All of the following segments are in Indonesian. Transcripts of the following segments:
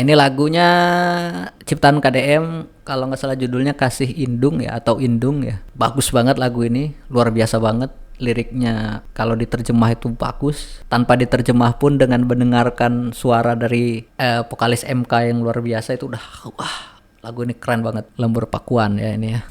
ini lagunya ciptaan KDM, kalau nggak salah judulnya Kasih Indung ya, atau Indung ya. Bagus banget lagu ini, luar biasa banget. Liriknya kalau diterjemah itu bagus, tanpa diterjemah pun dengan mendengarkan suara dari vokalis MK yang luar biasa itu udah wah, lagu ini keren banget. Lembur Pakuan ya ini ya.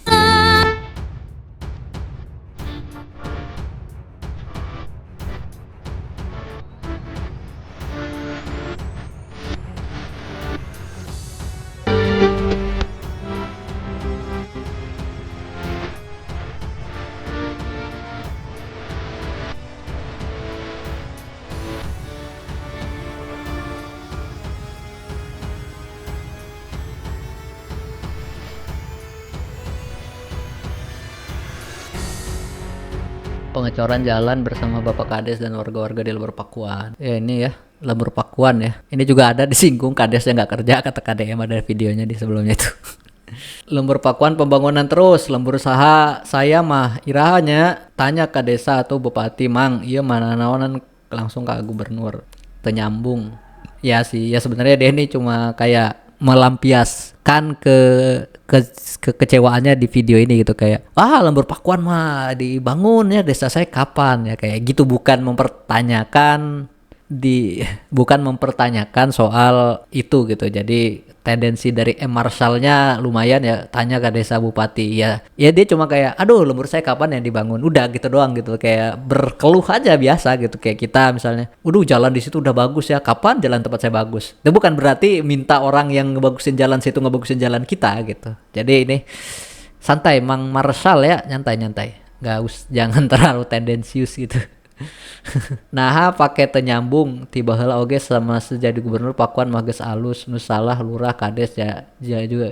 Pengecoran jalan bersama Bapak Kades dan warga-warga di Lembur Pakuan. Ya ini ya, Lembur Pakuan ya. Ini juga ada disinggung Kadesnya nggak kerja, kata KDM, ada videonya di sebelumnya itu. Lembur Pakuan pembangunan terus, lembur saha saya mah irahanya tanya ke desa atau bupati mang, iya mana naonan langsung ke gubernur. Penyambung. Ya sih, ya sebenarnya dia ini cuma kayak melampiaskan kekecewaannya di video ini gitu, kayak Lembur Pakuan mah dibangun ya desa saya kapan ya, kayak gitu, bukan mempertanyakan soal itu gitu. Jadi tendensi dari M Marshall-nya lumayan ya, tanya ke desa bupati ya dia cuma kayak aduh lembur saya kapan yang dibangun, udah gitu doang gitu, kayak berkeluh aja biasa gitu. Kayak kita misalnya jalan di situ udah bagus ya, kapan jalan tempat saya bagus. Itu bukan berarti minta orang yang ngebagusin jalan situ ngebagusin jalan kita gitu. Jadi ini santai, Mang Marshall ya, nyantai jangan terlalu tendensius gitu. Nah pakai tenyambung tiba heula oge sama sejadi gubernur Pakuan mah geus alus, nu salah lurah kades ya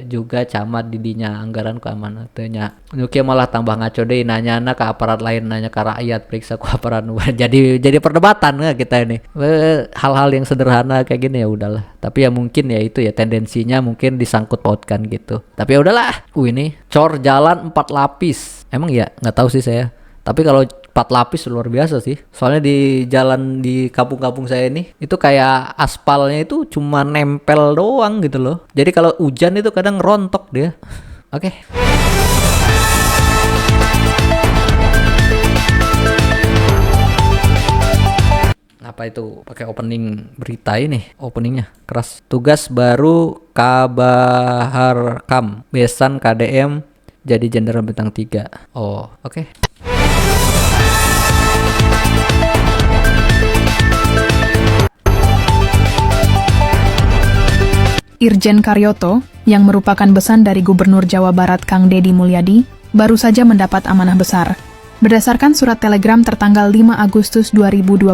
juga camat didinya anggaran keamanan teu nya. Nu kieu malah tambah ngaco deui, nanyana ka aparat lain, nanya ka rakyat, periksa ku aparat. jadi perdebatan ya kita ini. Hal-hal yang sederhana kayak gini ya udahlah. Tapi ya mungkin ya itu ya tendensinya mungkin disangkut pautkan gitu. Tapi ya udahlah. Ini cor jalan 4 lapis. Emang ya nggak tahu sih saya. Tapi kalau 4 lapis luar biasa sih. Soalnya di jalan di kampung-kampung saya ini itu kayak aspalnya itu cuma nempel doang gitu loh. Jadi kalau hujan itu kadang rontok dia. Oke. Apa itu? Pakai opening berita ini. Openingnya keras. Tugas baru Kabaharkam. Besan KDM jadi jenderal bintang 3. Oh, oke. Irjen Karyoto, yang merupakan besan dari Gubernur Jawa Barat Kang Deddy Mulyadi, baru saja mendapat amanah besar. Berdasarkan surat telegram tertanggal 5 Agustus 2025,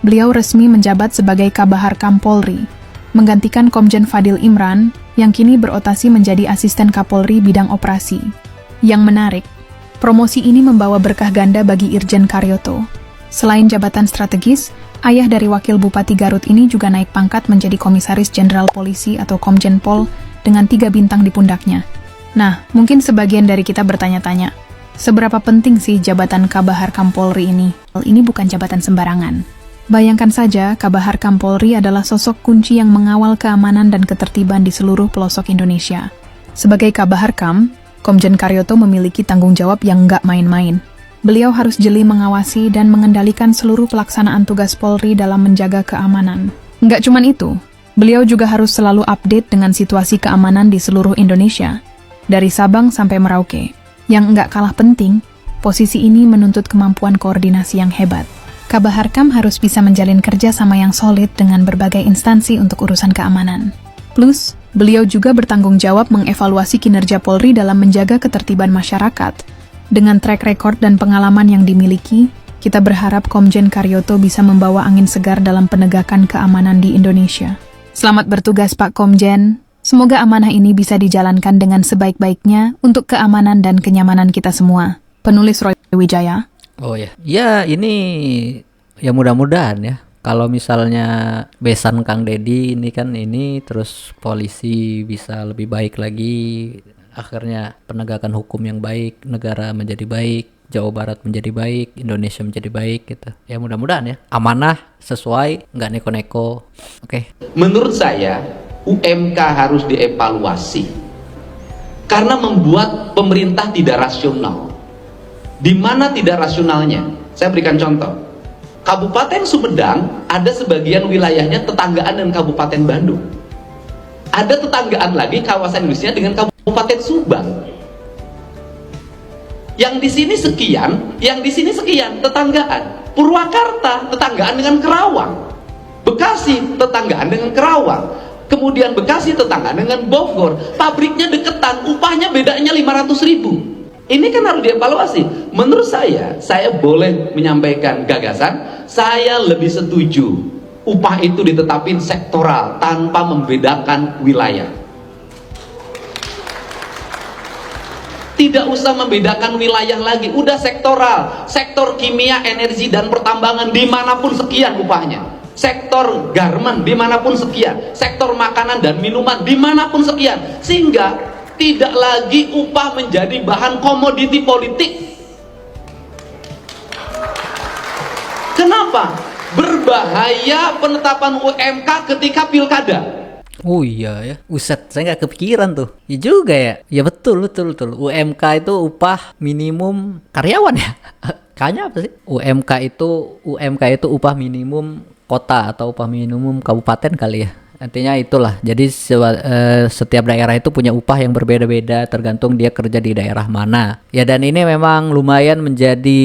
beliau resmi menjabat sebagai Kabaharkam Polri, menggantikan Komjen Fadil Imran, yang kini berotasi menjadi asisten Kapolri bidang operasi. Yang menarik, promosi ini membawa berkah ganda bagi Irjen Karyoto. Selain jabatan strategis, ayah dari Wakil Bupati Garut ini juga naik pangkat menjadi Komisaris Jenderal Polisi atau Komjen Pol dengan 3 bintang di pundaknya. Nah, mungkin sebagian dari kita bertanya-tanya, seberapa penting sih jabatan Kabaharkam Polri ini? Ini bukan jabatan sembarangan. Bayangkan saja, Kabaharkam Polri adalah sosok kunci yang mengawal keamanan dan ketertiban di seluruh pelosok Indonesia. Sebagai Kabaharkam, Komjen Karyoto memiliki tanggung jawab yang nggak main-main. Beliau harus jeli mengawasi dan mengendalikan seluruh pelaksanaan tugas Polri dalam menjaga keamanan. Nggak cuman itu, beliau juga harus selalu update dengan situasi keamanan di seluruh Indonesia, dari Sabang sampai Merauke. Yang nggak kalah penting, posisi ini menuntut kemampuan koordinasi yang hebat. Kabaharkam harus bisa menjalin kerja sama yang solid dengan berbagai instansi untuk urusan keamanan. Plus, beliau juga bertanggung jawab mengevaluasi kinerja Polri dalam menjaga ketertiban masyarakat. Dengan track record dan pengalaman yang dimiliki, kita berharap Komjen Karyoto bisa membawa angin segar dalam penegakan keamanan di Indonesia. Selamat bertugas Pak Komjen. Semoga amanah ini bisa dijalankan dengan sebaik-baiknya untuk keamanan dan kenyamanan kita semua. Penulis Roy Wijaya. Oh ya. Ya ini ya mudah-mudahan ya. Kalau misalnya besan Kang Deddy ini kan ini terus polisi bisa lebih baik lagi. Akhirnya penegakan hukum yang baik, negara menjadi baik, Jawa Barat menjadi baik, Indonesia menjadi baik gitu. Ya mudah-mudahan ya. Amanah sesuai, nggak neko-neko. Oke. Menurut saya UMK harus dievaluasi karena membuat pemerintah tidak rasional. Di mana tidak rasionalnya? Saya berikan contoh. Kabupaten Sumedang ada sebagian wilayahnya tetanggaan dengan Kabupaten Bandung. Ada tetanggaan lagi kawasan industrinya dengan Kabupaten Subang. Yang di sini sekian, yang di sini sekian, tetanggaan. Purwakarta tetanggaan dengan Kerawang. Bekasi tetanggaan dengan Kerawang. Kemudian Bekasi tetanggaan dengan Bogor. Pabriknya deketan, upahnya bedanya 500.000. Ini kan harus dievaluasi. Menurut saya boleh menyampaikan gagasan, saya lebih setuju upah itu ditetapin sektoral tanpa membedakan wilayah. Tidak usah membedakan wilayah lagi, udah sektoral. Sektor kimia, energi, dan pertambangan dimanapun sekian upahnya. Sektor garmen dimanapun sekian. Sektor makanan dan minuman dimanapun sekian. Sehingga tidak lagi upah menjadi bahan komoditi politik. Kenapa? Berbahaya penetapan UMK ketika pilkada. Oh iya ya, Uset, saya nggak kepikiran tuh. Ya juga ya, ya betul. UMK itu upah minimum karyawan ya. Kayaknya apa sih? UMK itu upah minimum kota atau upah minimum kabupaten kali ya. Artinya itulah. Jadi setiap daerah itu punya upah yang berbeda-beda tergantung dia kerja di daerah mana. Ya dan ini memang lumayan menjadi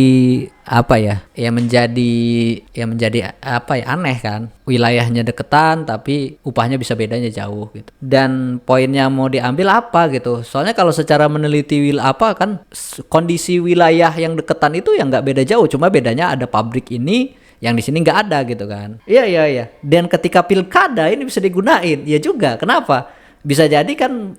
apa ya? Ya menjadi apa ya, aneh kan. Wilayahnya deketan tapi upahnya bisa bedanya jauh gitu. Dan poinnya mau diambil apa gitu. Soalnya kalau secara meneliti kondisi wilayah yang deketan itu yang nggak beda jauh, cuma bedanya ada pabrik ini yang di sini nggak ada gitu kan. Iya. Dan ketika pilkada ini bisa digunain, ya juga. Kenapa? Bisa jadi kan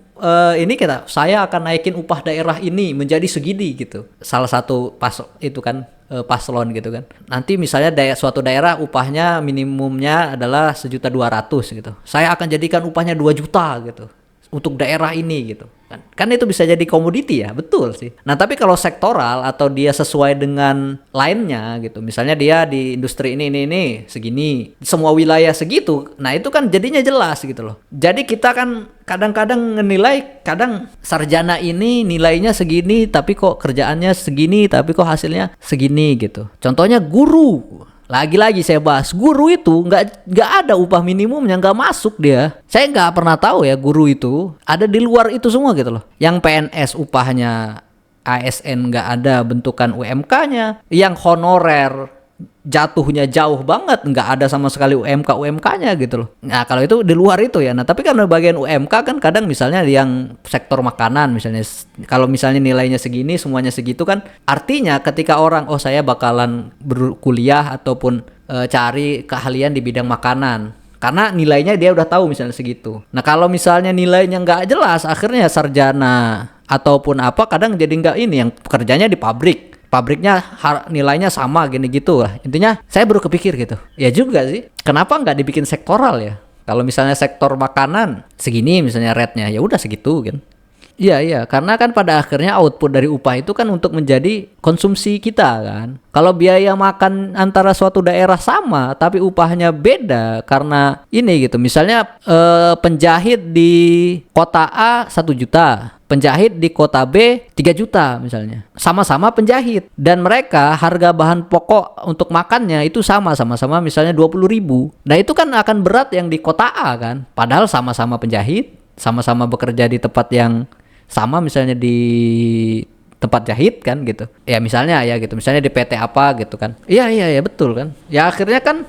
saya akan naikin upah daerah ini menjadi segini gitu. Salah satu paslon gitu kan. Nanti misalnya suatu daerah upahnya minimumnya adalah 1.200.000 gitu. Saya akan jadikan upahnya 2 juta gitu untuk daerah ini gitu. Kan itu bisa jadi komoditi ya, betul sih. Nah tapi kalau sektoral atau dia sesuai dengan lainnya gitu, misalnya dia di industri ini segini, semua wilayah segitu, nah itu kan jadinya jelas gitu loh. Jadi kita kan kadang-kadang menilai, kadang sarjana ini nilainya segini tapi kok kerjaannya segini, tapi kok hasilnya segini gitu. Contohnya guru. Lagi-lagi saya bahas, guru itu nggak ada upah minimumnya, nggak masuk dia. Saya nggak pernah tahu ya guru itu ada di luar itu semua gitu loh. Yang PNS upahnya ASN nggak ada bentukan UMK-nya. Yang honorer jatuhnya jauh banget, nggak ada sama sekali UMK-nya gitu loh. Nah kalau itu di luar itu ya. Nah tapi kan bagian UMK kan kadang misalnya yang sektor makanan misalnya, kalau misalnya nilainya segini semuanya segitu kan, artinya ketika orang saya bakalan berkuliah ataupun cari keahlian di bidang makanan karena nilainya dia udah tahu misalnya segitu. Nah kalau misalnya nilainya nggak jelas, akhirnya sarjana ataupun apa kadang jadi nggak ini, yang kerjanya di pabriknya nilainya sama gini gitu lah. Intinya saya baru kepikir gitu. Ya juga sih. Kenapa nggak dibikin sektoral ya? Kalau misalnya sektor makanan segini misalnya rate-nya, ya udah segitu kan. Iya, karena kan pada akhirnya output dari upah itu kan untuk menjadi konsumsi kita kan. Kalau biaya makan antara suatu daerah sama tapi upahnya beda karena ini gitu. Misalnya penjahit di kota A 1 juta, penjahit di kota B 3 juta misalnya. Sama-sama penjahit dan mereka harga bahan pokok untuk makannya itu sama-sama misalnya 20.000. Nah, itu kan akan berat yang di kota A kan. Padahal sama-sama penjahit, sama-sama bekerja di tempat yang sama misalnya di tempat jahit kan gitu. Ya misalnya ya gitu. Misalnya di PT apa gitu kan. Iya betul kan. Ya akhirnya kan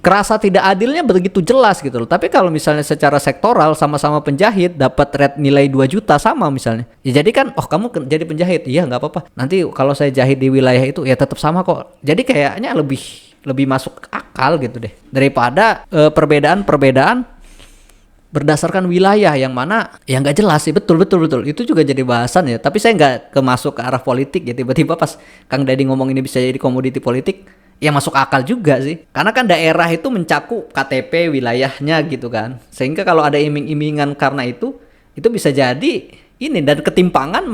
kerasa tidak adilnya begitu jelas gitu loh. Tapi kalau misalnya secara sektoral sama-sama penjahit dapat rate nilai 2 juta sama misalnya. Ya jadi kan kamu jadi penjahit. Iya enggak apa-apa. Nanti kalau saya jahit di wilayah itu ya tetap sama kok. Jadi kayaknya lebih masuk akal gitu deh. Daripada perbedaan berdasarkan wilayah yang mana ya nggak jelas sih. Betul itu juga jadi bahasan ya, tapi saya nggak masuk ke arah politik ya. Tiba-tiba pas Kang Deddy ngomong ini bisa jadi komoditi politik ya masuk akal juga sih, karena kan daerah itu mencakup KTP wilayahnya gitu kan, sehingga kalau ada iming-imingan karena itu bisa jadi ini, dan ketimpangan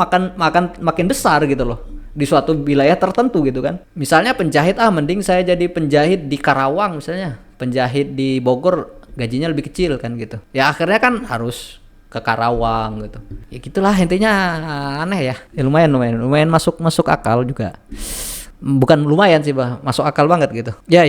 makin besar gitu loh di suatu wilayah tertentu gitu kan. Misalnya penjahit mending saya jadi penjahit di Karawang misalnya, penjahit di Bogor gajinya lebih kecil kan gitu. Ya akhirnya kan harus ke Karawang gitu. Ya gitulah intinya, aneh ya. Ya lumayan masuk akal juga. Bukan lumayan sih, Bah, masuk akal banget gitu. Ya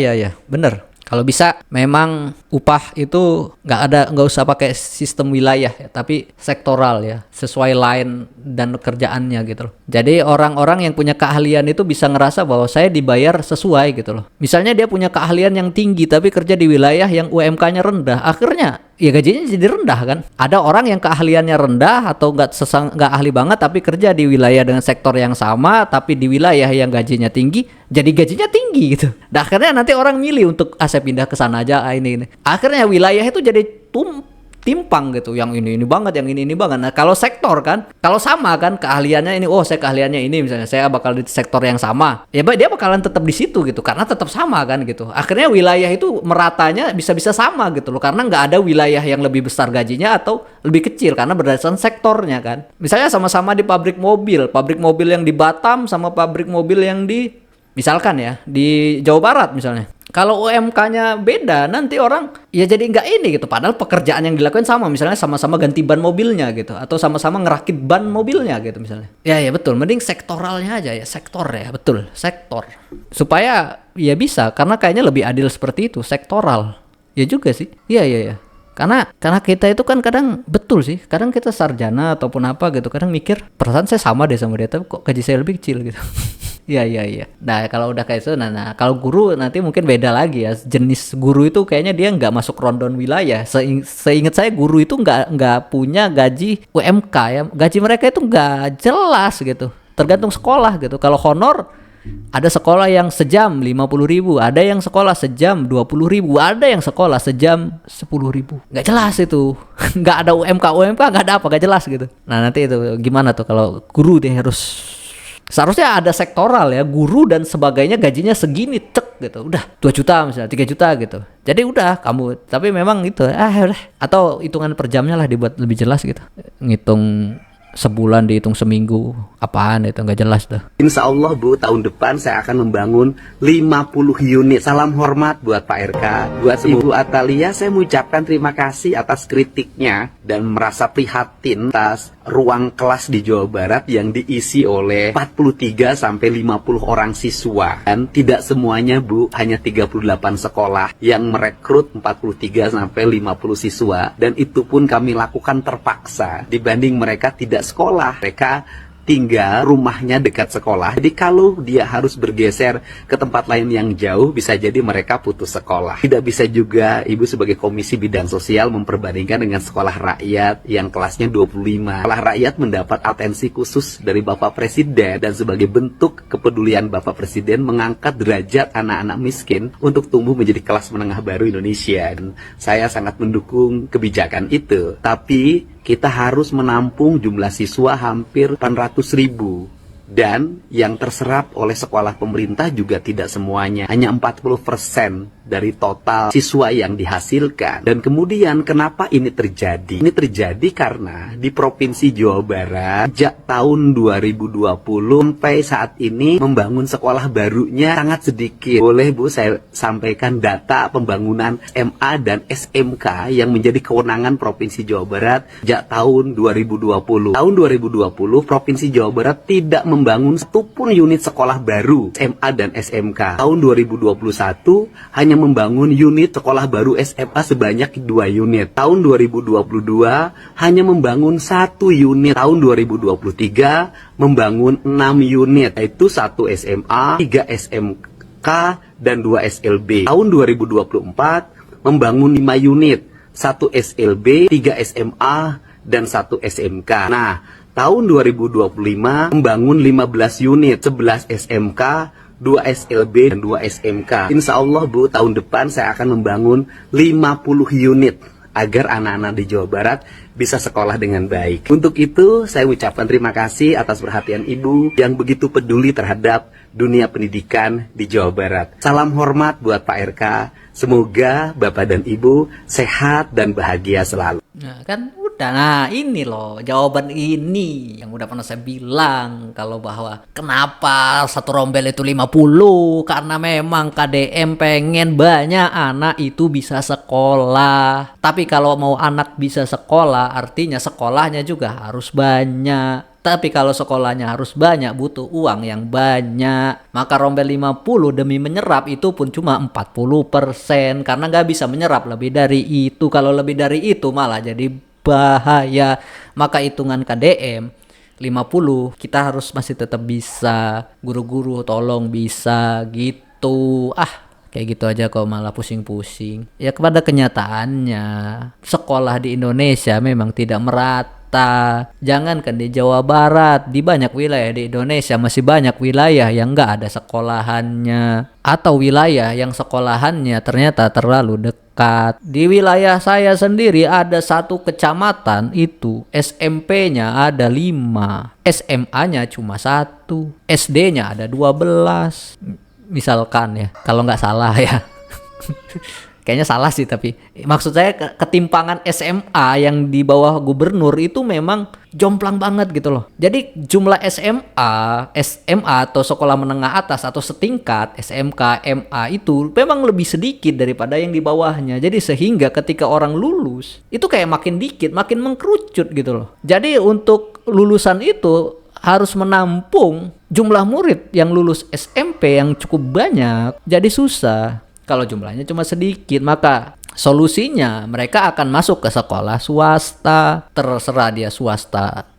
bener. Kalau bisa memang upah itu nggak usah pakai sistem wilayah ya, tapi sektoral ya, sesuai line dan kerjaannya gitu loh. Jadi orang-orang yang punya keahlian itu bisa ngerasa bahwa saya dibayar sesuai gitu loh. Misalnya dia punya keahlian yang tinggi tapi kerja di wilayah yang UMK-nya rendah, akhirnya ya gajinya jadi rendah kan. Ada orang yang keahliannya rendah atau nggak ahli banget tapi kerja di wilayah dengan sektor yang sama tapi di wilayah yang gajinya tinggi, jadi gajinya tinggi gitu. Nah, akhirnya nanti orang milih untuk saya pindah ke sana aja ini. Akhirnya wilayah itu jadi timpang gitu. Yang ini banget, yang ini banget. Nah, kalau sektor kan, kalau sama kan keahliannya ini, saya keahliannya ini misalnya, saya bakal di sektor yang sama. Ya dia bakalan tetap di situ gitu karena tetap sama kan gitu. Akhirnya wilayah itu meratanya bisa-bisa sama gitu loh, karena nggak ada wilayah yang lebih besar gajinya atau lebih kecil karena berdasarkan sektornya kan. Misalnya sama-sama di pabrik mobil yang di Batam sama pabrik mobil yang di misalkan ya di Jawa Barat misalnya. Kalau UMK-nya beda, nanti orang ya jadi nggak ini gitu. Padahal pekerjaan yang dilakukan sama, misalnya sama-sama ganti ban mobilnya gitu, atau sama-sama ngerakit ban mobilnya gitu misalnya. Ya betul, mending sektoralnya aja ya, sektor ya, betul, sektor. Supaya ya bisa, karena kayaknya lebih adil seperti itu, sektoral. Ya juga sih, iya. Karena kita itu kan kadang betul sih, kadang kita sarjana ataupun apa gitu, kadang mikir perasaan saya sama deh sama dia, tapi kok gaji saya lebih kecil gitu. Iya. Nah kalau udah kayak itu, nah kalau guru nanti mungkin beda lagi ya. Jenis guru itu kayaknya dia nggak masuk rundown wilayah. Seingat saya guru itu nggak punya gaji UMK ya. Gaji mereka itu nggak jelas gitu. Tergantung sekolah gitu. Kalau honor ada sekolah yang sejam 50.000, ada yang sekolah sejam 20.000, ada yang sekolah sejam 10.000. Nggak jelas itu. Nggak ada UMK nggak ada apa, nggak jelas gitu. Nah nanti itu gimana tuh kalau guru deh harus. Seharusnya ada sektoral ya, guru dan sebagainya gajinya segini, cek gitu. Udah 2 juta misalnya, 3 juta gitu. Jadi udah kamu, tapi memang itu udah. Atau hitungan per jamnya lah dibuat lebih jelas gitu. Ngitung sebulan dihitung seminggu, apaan itu nggak jelas dah. Insya Allah Bu, tahun depan saya akan membangun 50 unit. Salam hormat buat Pak RK, buat Ibu Atalia. Saya mengucapkan terima kasih atas kritiknya dan merasa prihatin atas ruang kelas di Jawa Barat yang diisi oleh 43 sampai 50 orang siswa. Dan tidak semuanya Bu, hanya 38 sekolah yang merekrut 43 sampai 50 siswa. Dan itu pun kami lakukan terpaksa dibanding mereka tidak sekolah. Mereka tinggal rumahnya dekat sekolah. Jadi kalau dia harus bergeser ke tempat lain yang jauh, bisa jadi mereka putus sekolah. Tidak bisa juga Ibu sebagai Komisi Bidang Sosial memperbandingkan dengan sekolah rakyat yang kelasnya 25. Sekolah rakyat mendapat atensi khusus dari Bapak Presiden, dan sebagai bentuk kepedulian Bapak Presiden mengangkat derajat anak-anak miskin untuk tumbuh menjadi kelas menengah baru Indonesia. Dan saya sangat mendukung kebijakan itu. Tapi kita harus menampung jumlah siswa hampir 800.000. Dan yang terserap oleh sekolah pemerintah juga tidak semuanya, hanya 40% dari total siswa yang dihasilkan. Dan kemudian kenapa ini terjadi? Ini terjadi karena di Provinsi Jawa Barat sejak tahun 2020 sampai saat ini membangun sekolah barunya sangat sedikit. Boleh Bu saya sampaikan data pembangunan MA dan SMK yang menjadi kewenangan Provinsi Jawa Barat sejak tahun 2020. Tahun 2020 Provinsi Jawa Barat tidak membangun satupun unit sekolah baru SMA dan SMK. Tahun 2021 hanya membangun unit sekolah baru SMA sebanyak 2 unit. Tahun 2022 hanya membangun 1 unit. Tahun 2023 membangun 6 unit, yaitu 1 SMA, 3 SMK, dan 2 SLB. Tahun 2024 membangun 5 unit, 1 SLB, 3 SMA, dan 1 SMK. Nah, tahun 2025 membangun 15 unit, 11 SMK, 2 SLB, dan 2 SMK. Insya Allah Bu, tahun depan saya akan membangun 50 unit agar anak-anak di Jawa Barat bisa sekolah dengan baik. Untuk itu, saya ucapkan terima kasih atas perhatian Ibu yang begitu peduli terhadap dunia pendidikan di Jawa Barat. Salam hormat buat Pak RK. Semoga Bapak dan Ibu sehat dan bahagia selalu. Nah, kan Nah ini loh jawaban ini yang udah pernah saya bilang, kalau bahwa kenapa satu rombel itu 50, karena memang KDM pengen banyak anak itu bisa sekolah. Tapi kalau mau anak bisa sekolah artinya sekolahnya juga harus banyak. Tapi kalau sekolahnya harus banyak butuh uang yang banyak. Maka rombel 50 demi menyerap itu pun cuma 40%, karena nggak bisa menyerap lebih dari itu. Kalau lebih dari itu malah jadi bahaya. Maka hitungan KDM 50 kita harus masih tetap bisa. Guru-guru tolong bisa gitu. Kayak gitu aja kok malah pusing-pusing. Ya kepada kenyataannya sekolah di Indonesia memang tidak merata. Jangankan di Jawa Barat, di banyak wilayah di Indonesia masih banyak wilayah yang nggak ada sekolahannya, atau wilayah yang sekolahannya ternyata terlalu dekat. Di wilayah saya sendiri ada satu kecamatan itu SMP-nya ada 5, SMA-nya cuma 1, SD-nya ada 12. Misalkan ya, kalau nggak salah ya. Kayaknya salah sih, tapi maksud saya ketimpangan SMA yang di bawah gubernur itu memang jomplang banget gitu loh. Jadi jumlah SMA atau sekolah menengah atas atau setingkat SMK, MA itu memang lebih sedikit daripada yang di bawahnya. Jadi sehingga ketika orang lulus itu kayak makin dikit, makin mengkerucut gitu loh. Jadi untuk lulusan itu harus menampung jumlah murid yang lulus SMP yang cukup banyak. Jadi susah kalau jumlahnya cuma sedikit. Maka solusinya mereka akan masuk ke sekolah swasta. Terserah dia swasta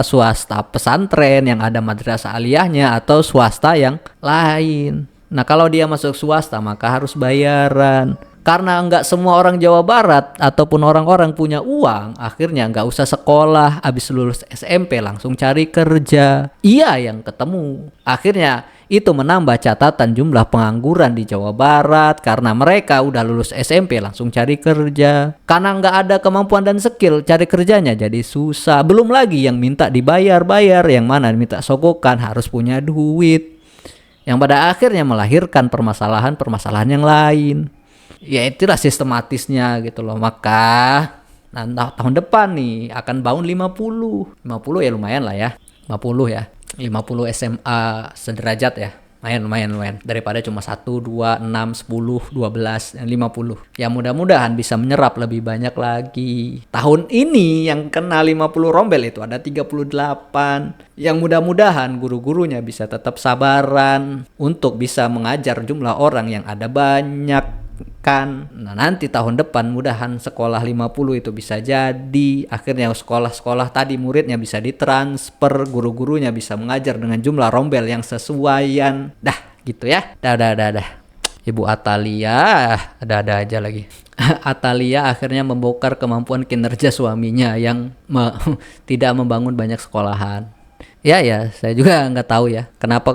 swasta pesantren yang ada madrasah aliyahnya atau swasta yang lain. Nah kalau dia masuk swasta maka harus bayaran. Karena nggak semua orang Jawa Barat ataupun orang-orang punya uang, akhirnya nggak usah sekolah, habis lulus SMP langsung cari kerja. Iya yang ketemu. Akhirnya itu menambah catatan jumlah pengangguran di Jawa Barat, karena mereka udah lulus SMP langsung cari kerja. Karena nggak ada kemampuan dan skill, cari kerjanya jadi susah. Belum lagi yang minta dibayar-bayar, yang mana minta sogokan harus punya duit. Yang pada akhirnya melahirkan permasalahan-permasalahan yang lain. Ya itulah sistematisnya gitu loh. Maka tahun depan nih akan bangun 50 ya lumayan lah ya. 50 ya. 50 SMA sederajat ya. Lumayan. Daripada cuma 1, 2, 6, 10, 12, 50. Ya mudah-mudahan bisa menyerap lebih banyak lagi. Tahun ini yang kena 50 rombel itu ada 38. Yang mudah-mudahan guru-gurunya bisa tetap sabaran untuk bisa mengajar jumlah orang yang ada banyak. Nah nanti tahun depan mudahan sekolah 50 itu bisa jadi. Akhirnya sekolah-sekolah tadi muridnya bisa ditransfer, guru-gurunya bisa mengajar dengan jumlah rombel yang sesuaian. Dah gitu ya. Dah. Ibu Atalia ada aja lagi. Atalia akhirnya membongkar kemampuan kinerja suaminya yang tidak membangun banyak sekolahan. Ya, saya juga nggak tahu ya. Kenapa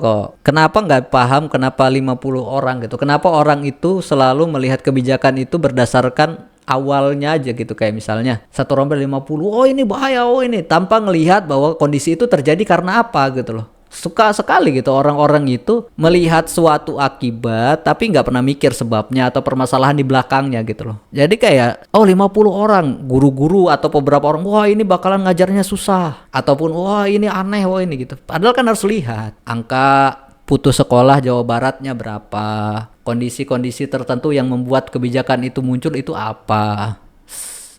nggak paham kenapa 50 orang gitu. Kenapa orang itu selalu melihat kebijakan itu berdasarkan awalnya aja gitu. Kayak misalnya satu rombel 50, oh ini bahaya, oh ini. Tanpa ngelihat bahwa kondisi itu terjadi karena apa gitu loh. Suka sekali gitu orang-orang itu melihat suatu akibat tapi nggak pernah mikir sebabnya atau permasalahan di belakangnya gitu loh. Jadi kayak 50 orang guru-guru atau beberapa orang, wah ini bakalan ngajarnya susah, ataupun wah ini aneh, wah ini gitu. Padahal kan harus lihat angka putus sekolah Jawa Baratnya berapa, kondisi-kondisi tertentu yang membuat kebijakan itu muncul itu apa,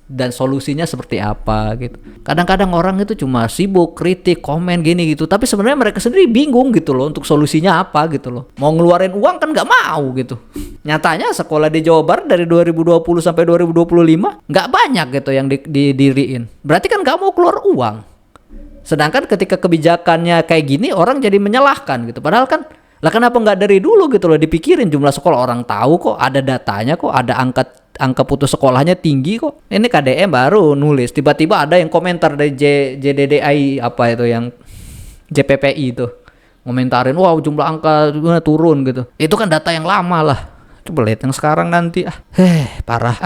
dan solusinya seperti apa gitu. Kadang-kadang orang itu cuma sibuk kritik, komen gini gitu, tapi sebenarnya mereka sendiri bingung gitu loh untuk solusinya apa gitu loh. Mau ngeluarin uang kan nggak mau gitu. Nyatanya sekolah di Jawa Barat dari 2020 sampai 2025 nggak banyak gitu yang didiriin. Berarti kan nggak mau keluar uang. Sedangkan ketika kebijakannya kayak gini orang jadi menyalahkan gitu. Padahal kan lah kenapa nggak dari dulu gitu loh dipikirin jumlah sekolah, orang tahu kok, ada datanya kok, ada angka putus sekolahnya tinggi kok. Ini KDM baru nulis, tiba-tiba ada yang komentar dari JDDI apa itu yang JPPI itu ngomentarin, wow jumlah angka turun gitu. Itu kan data yang lama lah. Coba lihat yang sekarang nanti parah